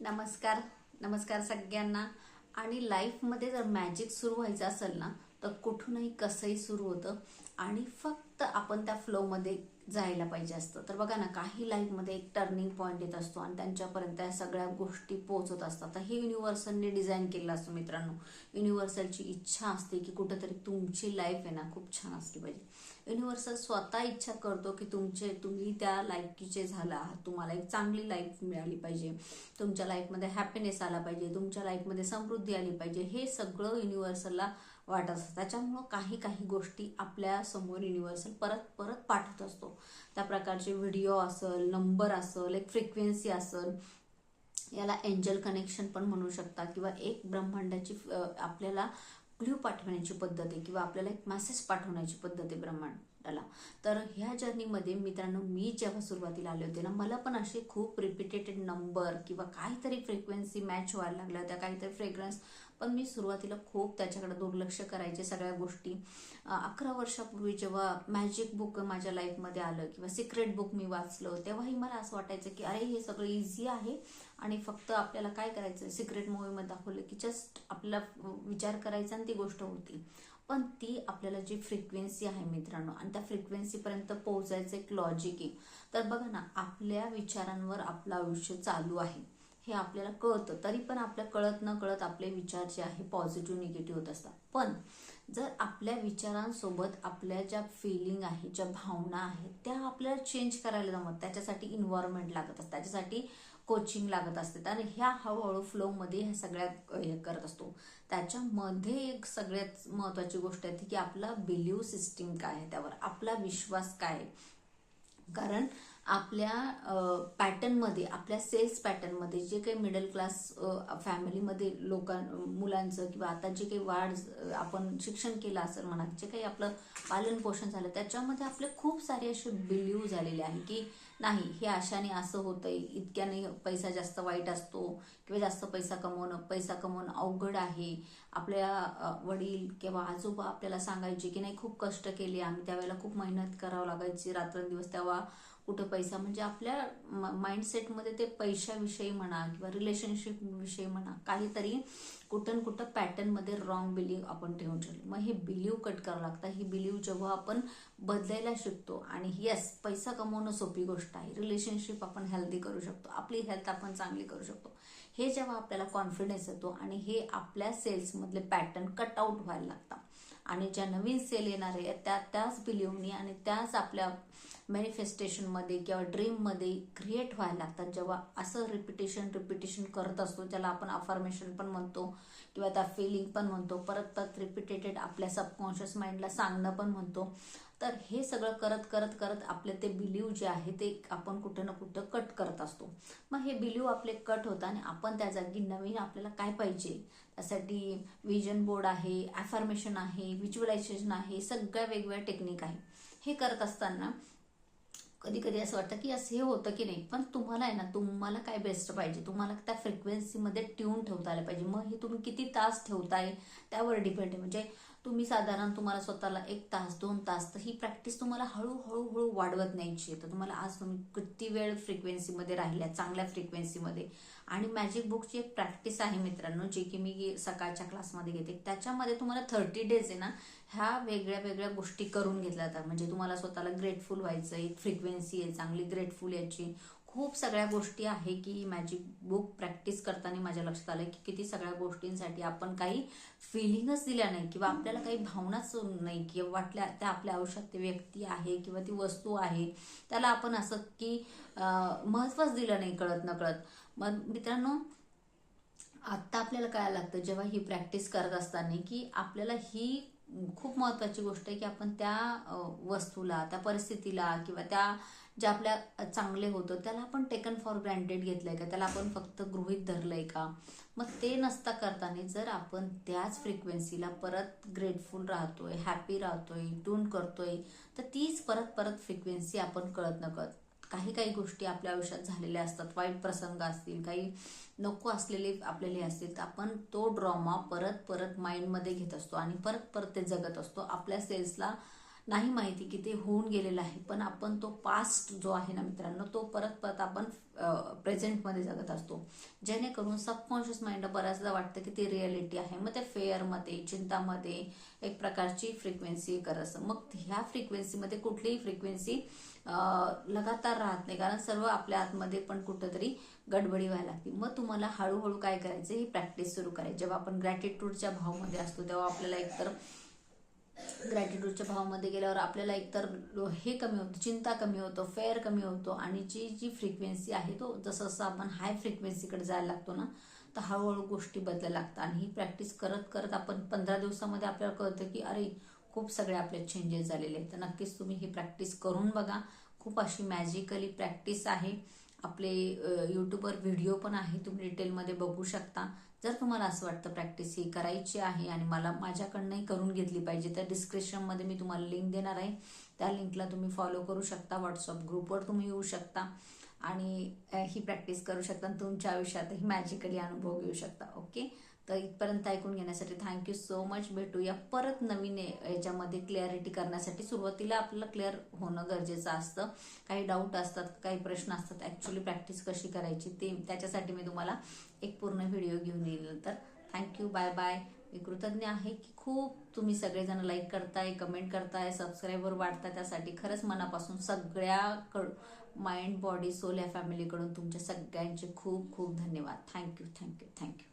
नमस्कार नमस्कार सगळ्यांना. आणि लाईफमध्ये जर मॅजिक सुरू व्हायचं असेल ना, तर कुठूनही कसंही सुरू होतं आणि फक्त आपण त्या फ्लोमध्ये जायला पाहिजे असतं. तर बघा ना, काही लाईफमध्ये एक टर्निंग पॉईंट येत असतो आणि त्यांच्यापर्यंत या सगळ्या गोष्टी पोहोचत असतात. तर हे युनिव्हर्सलने डिझाईन केलं असतं मित्रांनो. युनिव्हर्सलची इच्छा असते की कुठंतरी तुमची लाईफ आहे ना खूप छान असली पाहिजे. युनिव्हर्सल स्वतः इच्छा करतो की तुम्ही त्या लायकीचे झाला आहात, तुम्हाला एक चांगली लाईफ मिळाली पाहिजे, तुमच्या लाईफमध्ये हॅपीनेस आला पाहिजे, तुमच्या लाईफमध्ये समृद्धी आली पाहिजे. हे सगळं युनिव्हर्सलला वाटत असतं. त्याच्यामुळं काही काही गोष्टी आपल्या समोर युनिव्हर्सल परत परत पाठवत असतो. त्या प्रकारचे व्हिडिओ असेल, नंबर असेल, एक फ्रिक्वेन्सी असेल, याला एंजल कनेक्शन पण म्हणू शकता, किंवा एक ब्रह्मांडाची आपल्याला क्ल्यू पाठवण्याची पद्धत आहे, किंवा आपल्याला एक मेसेज पाठवण्याची पद्धत आहे ब्रह्मांडाला. तर ह्या जर्नीमध्ये मित्रांनो, मी जेव्हा सुरुवातीला आले होते ना, मला पण असे खूप रिपीटेटेड नंबर किंवा काहीतरी फ्रिक्वेन्सी मॅच व्हायला लागल्या होत्या, काहीतरी फ्रेग्रन्स. पण मी सुरुवातीला खूप त्याच्याकडे दुर्लक्ष करायचे सगळ्या गोष्टी. 11 वर्षापूर्वी जेव्हा मॅजिक बुक माझ्या लाईफमध्ये आलं किंवा सिक्रेट बुक मी वाचलं, तेव्हाही मला असं वाटायचं की अरे हे सगळं इझी आहे आणि फक्त आपल्याला काय करायचं, सिक्रेट मूवीमध्ये दाखवलं की जस्ट आपल्याला विचार करायचा आणि ती गोष्ट होती. पण ती आपल्याला जी फ्रिक्वेन्सी आहे मित्रांनो, आणि त्या फ्रिक्वेन्सीपर्यंत पोहोचायचं एक लॉजिक आहे. तर बघा ना, आपल्या विचारांवर आपलं आयुष्य चालू आहे हे आपल्याला कळतं, तरी पण आपल्या कळत न कळत आपले विचार जे आहे पॉझिटिव्ह निगेटिव्ह होत असतात. पण जर आपल्या विचारांसोबत आपल्या ज्या फिलिंग आहे, ज्या भावना आहेत, त्या आपल्याला चेंज करायला जमत, त्याच्यासाठी इन्व्हायरमेंट लागत असतं, त्याच्यासाठी कोचिंग लागत असते. आणि ह्या हळूहळू फ्लोमध्ये ह्या सगळ्या करत असतो. त्याच्यामध्ये एक सगळ्यात महत्त्वाची गोष्ट आहे की आपला बिलीव्ह सिस्टीम काय आहे, त्यावर आपला विश्वास काय आहे. कारण आपल्या पॅटर्नमध्ये, आपल्या सेल्स पॅटर्नमध्ये जे काही मिडल क्लास फॅमिलीमध्ये मुलांचं, किंवा आता जे काही वाढ आपण शिक्षण केलं असेल म्हणा, जे काही आपलं पालन पोषण झालं, त्याच्यामध्ये आपले खूप सारे असे बिलीव्ह झालेले आहे की नाही, हे अशाने असं होतंय, इतक्याने पैसा जास्त वाईट असतो, किंवा जास्त पैसा कमवणं अवघड आहे. आपल्या वडील किंवा आजोबा आपल्याला सांगायचे की नाही, खूप कष्ट केले आम्ही, त्यावेळेला खूप मेहनत करावं लागायची रात्रंदिवस, तेव्हा कुठं पैसा. म्हणजे आपल्या माइंडसेटमध्ये ते पैशाविषयी म्हणा किंवा रिलेशनशिप विषयी म्हणा, काहीतरी कुठं कुठं पॅटर्नमध्ये रॉंग बिलीव्ह आपण ठेवून ठेवले. मग हे बिलीव्ह कट करावं लागतं. ही बिलीव्ह जेव्हा आपण बदलायला शिकतो, आणि येस, पैसा कमवणं सोपी गोष्ट आहे, रिलेशनशिप आपण हेल्दी करू शकतो, आपली हेल्थ आपण चांगली करू शकतो, हे जेव्हा आपल्याला कॉन्फिडन्स येतो आणि हे आपल्या सेल्समधले पॅटर्न कट आउट व्हायला लागतात, आणि ज्या नवीन सेल येणार आहे त्याच बिलीव्हनी आणि त्याच आपल्या मॅनिफेस्टेशनमध्ये किंवा ड्रीममध्ये क्रिएट व्हायला लागतात. जेव्हा असं रिपिटेशन करत असतो, ज्याला आपण अफर्मेशन पण म्हणतो किंवा त्या फिलिंग पण म्हणतो, परत परत रिपिटेटेड आपल्या सबकॉन्शियस माइंडला सांगणं पण म्हणतो. तर हे सगळं करत करत करत आपले ते बिलीव्ह जे आहे ते आपण कुठं ना कुठं कट करत असतो. मग हे बिलीव्ह आपले कट होतं आणि आपण त्या जागी नवीन आपल्याला काय पाहिजे, त्यासाठी विजन बोर्ड आहे, अफर्मेशन आहे, व्हिज्युअलायझेशन आहे, सगळ्या वेगवेगळ्या टेक्निक आहे. हे करत असताना कधी कधी असं वाटतं की असं हे होतं की नाही, पण तुम्हाला आहे ना, तुम्हाला काय बेस्ट पाहिजे, तुम्हाला त्या फ्रिक्वेन्सीमध्ये ट्यून ठेवता आलं पाहिजे. मग हे तुम्ही किती तास ठेवताय त्यावर डिपेंड आहे. म्हणजे तुम्ही साधारण तुम्हाला स्वतःला 1 तास 2 तास, तर ही प्रॅक्टिस तुम्हाला हळूहळू वाढवत न्यायची आहे. तर तुम्हाला आज तुम्ही किती वेळ फ्रिक्वेन्सीमध्ये राहिल्या, चांगल्या फ्रिक्वेन्सीमध्ये. आणि मॅजिक बुकची एक प्रॅक्टिस आहे मित्रांनो, जी की मी सकाळच्या क्लासमध्ये घेते. त्याच्यामध्ये तुम्हाला 30 डेज आहे ना, ह्या वेगळ्या वेगळ्या गोष्टी करून घेतल्या जातात. म्हणजे तुम्हाला स्वतःला ग्रेटफुल व्हायचं, एक फ्रिक्वेन्सी आहे चांगली ग्रेटफुल याची. खूप सगळ्या गोष्टी आहे की मॅजिक बुक प्रॅक्टिस करताना माझ्या लक्षात आलं की किती सगळ्या गोष्टींसाठी आपण काही फिलिंगच दिल्या नाही, किंवा आपल्याला काही भावनाच नाही, किंवा वाटल्या त्या आपल्या आयुष्यात ती व्यक्ती आहे किंवा ती वस्तू आहे, त्याला आपण असं की महत्त्वच दिलं नाही कळत न कळत. मग मित्रांनो, आत्ता आपल्याला काय लागतं जेव्हा ही प्रॅक्टिस करत असताना, की आपल्याला ही खूप महत्त्वाची गोष्ट आहे की आपण त्या वस्तूला, त्या परिस्थितीला, किंवा त्या ज्या आपल्या चांगले होतं त्याला आपण टेकन फॉर ग्रँटेड घेतलंय का, त्याला आपण फक्त गृहीत धरलंय का. मग ते नसता करताना जर आपण त्याच फ्रिक्वेन्सीला परत ग्रेटफुल राहतोय, हॅपी राहतोय, ट्यून करतोय, तर तीच परत परत फ्रिक्वेन्सी आपण कळत न कळत. काही काही गोष्टी आपल्या आयुष्यात झालेल्या असतात, वाईट प्रसंग असतील, काही नको असलेले आपल्याला असतील, तर आपण तो ड्रामा परत परत माइंडमध्ये घेत असतो आणि परत परत ते जगत असतो. आपल्या सेल्सला नाही माहिती की ते होऊन गेलेलं आहे, पण आपण तो पास्ट जो आहे ना मित्रांनो, तो परत परत आपण प्रेझेंटमध्ये जगत असतो, जेणेकरून सबकॉन्शियस माइंड बऱ्याचदा वाटतं की ती रिअलिटी आहे. मग ते फेअरमध्ये, चिंतामध्ये एक प्रकारची फ्रिक्वेन्सी करत असतं. मग ह्या फ्रिक्वेन्सीमध्ये कुठलीही फ्रिक्वेन्सी लगातार राहत नाही, कारण सर्व आपल्या आतमध्ये पण कुठंतरी गडबडी व्हायला लागते. मग तुम्हाला हळूहळू काय करायचं, ही प्रॅक्टिस सुरू करायची. जेव्हा आपण ग्रॅटिट्यूडच्या भावमध्ये असतो तेव्हा आपल्याला एकतर ग्रॅटिट्यूडच्या भावामध्ये गेल्यावर आपल्याला एकतर हे कमी होतं, चिंता कमी होतं, फेअर कमी होतो, आणि जी जी फ्रिक्वेन्सी आहे तो जसं जसं आपण हाय फ्रिक्वेन्सीकडे जायला लागतो ना, तर हळूहळू गोष्टी बदलायला लागतात. आणि ही प्रॅक्टिस करत करत आपण 15 दिवसामध्ये आपल्याला कळतं की अरे खूप सगळे आपले चेंजेस झालेले आहेत. तर नक्कीच तुम्ही ही प्रॅक्टिस करून बघा. खूप अशी मॅजिकली प्रॅक्टिस आहे. आपले यूट्यूबवर व्हिडिओ पण आहे, तुम्ही डिटेलमध्ये बघू शकता. जर तुम्हाला असं वाटतं प्रॅक्टिस ही करायची आहे आणि मला माझ्याकडनंही करून घेतली पाहिजे, तर डिस्क्रिप्शनमध्ये मी तुम्हाला लिंक देणार आहे. त्या लिंकला तुम्ही फॉलो करू शकता. व्हॉट्सअप ग्रुपवर तुम्ही येऊ शकता आणि ही प्रॅक्टिस करू शकता आणि तुमच्या आयुष्यातही मॅजिकली अनुभव घेऊ शकता. ओके, तर इथपर्यंत ऐकून घेण्यासाठी थँक्यू सो मच. भेटूया परत नवीन याच्यामध्ये क्लिअरिटी करण्यासाठी. सुरुवातीला आपल्याला क्लिअर होणं गरजेचं असतं. काही डाऊट असतात, काही प्रश्न असतात, ॲक्च्युली प्रॅक्टिस कशी करायची ते त्याच्यासाठी मी तुम्हाला एक पूर्ण व्हिडिओ घेऊन येईल. तर थँक्यू, बाय बाय. मी कृतज्ञ आहे की खूप तुम्ही सगळेजण लाईक करताय, कमेंट करताय, सबस्क्राईबर वाढताय. त्यासाठी खरंच मनापासून माइंड, बॉडी, सोल या फॅमिलीकडून तुमच्या सगळ्यांचे खूप खूप धन्यवाद. Thank you, thank you, thank you.